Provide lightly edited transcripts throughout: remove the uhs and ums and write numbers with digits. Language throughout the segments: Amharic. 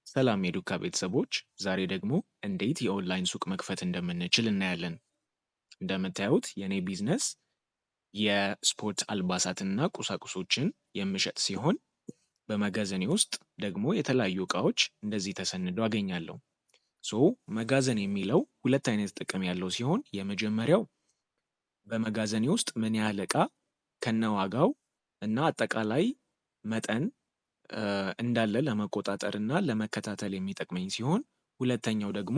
ሰላም የዱካ ቤተሰቦች፣ ዛሬ ደግሞ እንዴት የኦንላይን ሱቅ መክፈት እንደምንችል እናያለን። እንደምታዩት የኔ ቢዝነስ የስፖርት አልባሳትና ቁሳቁሶችን የምሸጥ ሲሆን በመጋዘኔ ውስጥ ደግሞ የተለያዩ እቃዎች እንደዚህ ተሰንደው አገኛለሁ። መጋዘን የሚለው ሁለት አይነት ጥቅም ያለው ሲሆን የመጀመሪያው በመጋዘኔ ውስጥ ምን ያህል እቃ ከነዋጋው እና አጠቃላይ መጠን እንዳለ ለመቆጣጠር እና ለመከታተል የሚጠቅመኝ ሲሆን ሁለተኛው ደግሞ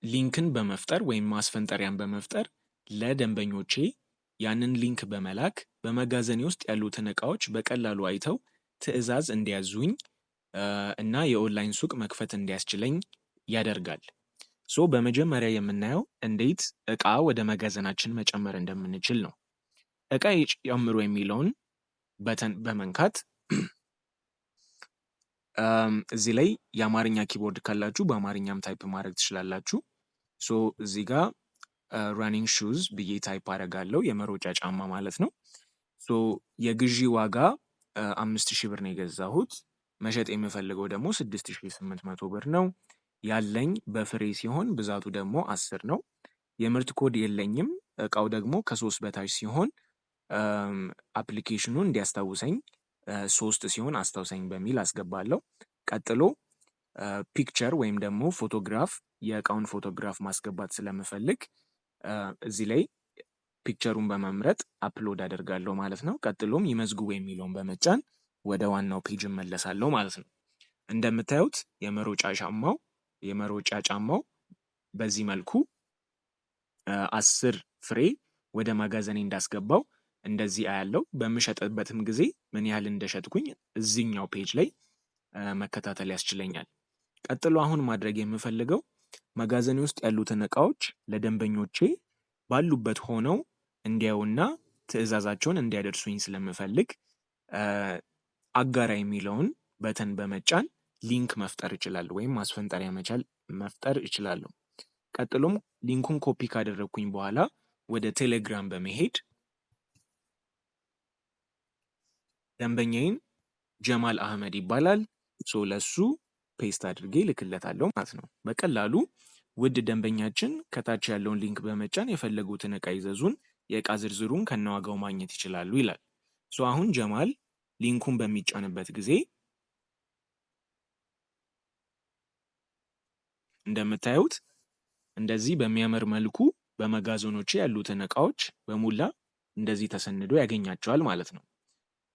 ሊንክን በመፍጠር ወይም ማስፈንጠሪያን በመፍጠር ለደንበኞቼ ያንን ሊንክ በመላክ በመጋዘኔ ውስጥ ያሉትን እቃዎች በቀላሉ አይተው ትዕዛዝ እንዲያዙኝ እና የኦንላይን ሱቅ መክፈት እንዲያስችለኝ ያደርጋል። በመጀመሪያ የምናየው እንዴት እቃ ወደ መጋዘናችን መጨመር እንደምንችል ነው። እቃ ይጨምሩ የሚለውን በተን በመንካት እዚህ ላይ የአማርኛ ኪቦርድ ካላችሁ በአማርኛም ታይፕ ማድረግ ትችላላችሁ። እዚህ ጋር ራኒንግ ሹዝ ብዬ ታይፕ አደርጋለሁ፣ የመሮጫ ጫማ ማለት ነው። የግዢ ዋጋ 5000 ብር ነው የገዛሁት። መሸጥ የምፈልገው ደግሞ 6800 ብር ነው። ያለኝ በፍሬ ሲሆን ብዛቱ ደግሞ 10 ነው። የምርት ኮድ የለኝም። እቃው ደግሞ ከ3 በታች ሲሆን አፕሊኬሽኑን እንዲያስታውሰኝ 3 ሲሆን አስታውሰኝ በሚል አስገባለሁ። ቀጥሎ ፒክቸር ወይም ደግሞ ፎቶግራፍ፣ የእቃውን ፎቶግራፍ ማስገባት ስለምፈልግ እዚህ ላይ ፒክቸሩን በመምረጥ አፕሎድ አደርጋለሁ ማለት ነው። ቀጥሎም ይመዝግቡ የሚለውን በመጫን ወደ ዋናው ፔጅ እመለሳለሁ ማለት ነው። እንደምታዩት የመሮጫ ጫማው በዚህ መልኩ 10 ፍሬ ወደ መጋዘኔ እንዳስገባው እንደዚህ አያለው። በምሸጥበትም ጊዜ ምን ያህል እንደሸጥኩኝ እዚህኛው ፔጅ ላይ መከታተል ያስችለኛል። ቀጥሎ አሁን ማድረግ የምፈልገው መጋዘኔ ውስጥ ያሉትን እቃዎች ለደንበኞቼ ባሉበት ሆነው እንዲያዩና ትዕዛዛቸውን እንዲያደርሱኝ ስለምፈልግ አጋራ የሚለውን በተን በመጫን ሊንክ መፍጠር እችላለሁ ወይም ማስፈንጠሪያ መፍጠር እችላለሁ። ቀጥሎም ሊንኩን ኮፒ ካደረግኩኝ በኋላ ወደ ቴሌግራም በመሄድ ደንበኛዬን ጀማል አህመድ ይባላል፣ ለሱ ፔስት አድርጌ ልክለታለሁ ማለት ነው። በቀላሉ ውድ ደንበኛችን ከታች ያለውን ሊንክ በመጫን የፈለጉትን እቃ ይዘዙን፣ የእቃ ዝርዝሩን ከነዋጋው ማግኘት ይችላሉ ይላል። አሁን ጀማል ሊንኩን በሚጫንበት ጊዜ እንደምታዩት እንደዚህ በሚያምር መልኩ በመጋዘኖቼ ያሉትን እቃዎች በሙላ እንደዚህ ተሰንዶ ያገኛቸዋል ማለት ነው።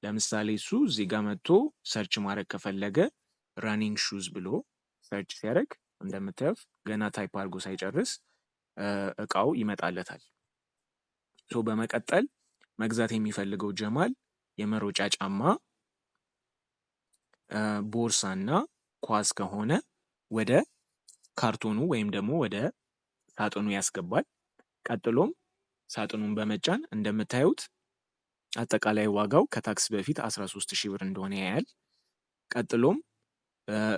ለምሳሌ እሱ እዚህ ጋር መጥቶ ሰርች ማድረግ ከፈለገ ራኒንግ ሹዝ ብሎ ሰርች ሲያደርግ እንደምታዩት ገና ታይፕ አድርጎ ሳይጨርስ እቃው ይመጣለታል። በመቀጠል መግዛት የሚፈልገው ጀማል የመሮጫ ጫማ፣ ቦርሳና ኳስ ከሆነ ወደ ካርቶኑ ወይም ደግሞ ወደ ሳጥኑ ያስገባል። ቀጥሎም ሳጥኑን በመጫን እንደምታዩት አጠቃላይ ዋጋው ከታክስ በፊት 13000 ብር እንደሆነ ያያል። ቀጥሎም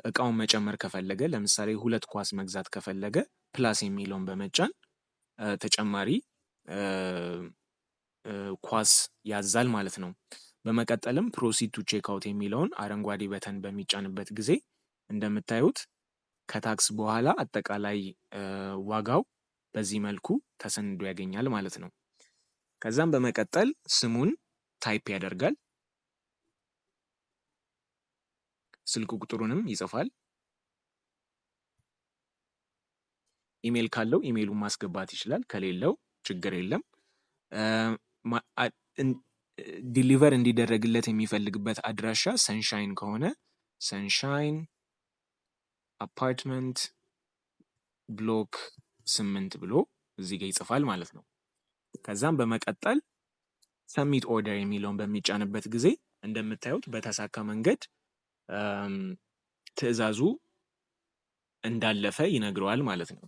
እቃውን መጨመር ከፈለገ ለምሳሌ 2 ኳስ መግዛት ከፈለገ ፕላስ የሚለውን በመጫን ተጨማሪ ኳስ ያዛል ማለት ነው። በመቀጠልም ፕሮሲድ ቱ ቼክ አውት የሚለውን አረንጓዴ በተን በሚጫንበት ጊዜ እንደምታዩት ከታክስ በኋላ አጠቃላይ ዋጋው በዚህ መልኩ ተሰንዶ ያገኛል ማለት ነው። ከዛም በመቀጠል ስሙን ታይፕ ያደርጋል፣ ስልክ ቁጥሩንም ይጽፋል። ኢሜል ካለው ኢሜሉን ማስገባት ይችላል፣ ከሌለው ችግር የለም። ዲሊቨር እንዲደረግለት የሚፈልግበት አድራሻ ሰንሻይን ከሆነ ሰንሻይን አፓርትመንት ብሎክ 8 ብሎ እዚህ ጋር ይጽፋል ማለት ነው። ከዛም በመቀጠል ሰሚት ኦርደር የሚለውን በሚጫንበት ጊዜ እንደምታዩት በተሳካ መንገድ ትዕዛዙ እንዳለፈ ይነግረዋል ማለት ነው።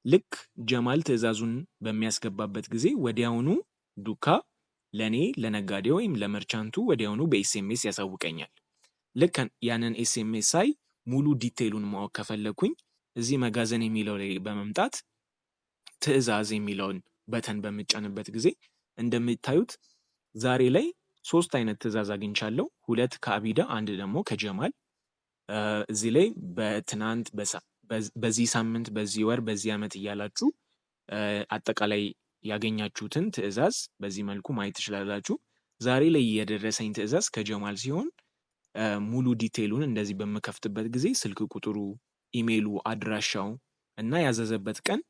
ልክ ጀማል ትዕዛዙን በሚያስገባበት ጊዜ ወዲያውኑ ዱካ ለኔ ለነጋዴ ወይም ለመርቻንቱ ወዲያውኑ በኤስኤምኤስ ያሳውቀኛል። ልክ ያንን ኤስኤምኤስ ሳይ ሙሉ ዲቴይሉን ማወቅ ከፈለኩኝ እዚህ መጋዘን የሚለው ላይ በመምጣት ትዕዛዝ የሚለውን በተን በምጫንበት ጊዜ እንደምታዩት ዛሬ ላይ 3 አይነት ትዕዛዝ አግኝቻለሁ። 2 ከአቢዳ፣ 1 ደግሞ ከጀማል። እዚህ ላይ በትናንት፣ በዚህ ሳምንት፣ በዚህ ወር፣ በዚህ ዓመት እያላችሁ አጠቃላይ ያገኛችሁትን ትዕዛዝ በዚህ መልኩ ማየት ትችላላችሁ። ዛሬ ላይ የደረሰኝ ትዕዛዝ ከጀማል ሲሆን ሙሉ ዲቴይሉን እንደዚህ በምከፍትበት ጊዜ ስልክ ቁጥሩ፣ ኢሜይሉ፣ አድራሻው እና ያዘዘበት ቀን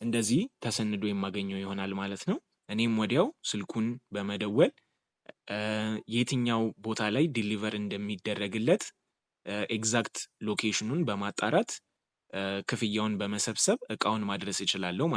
እንደዚህ ተሰንዶ የማገኘው ይሆናል ማለት ነው። እኔም ወዲያው ስልኩን በመደወል የትኛው ቦታ ላይ ዲሊቨር እንደሚደረግለት ኤግዛክት ሎኬሽኑን በማጣራት ክፍያውን በመሰብሰብ እቃውን ማድረስ እችላለሁ ማለት ነው።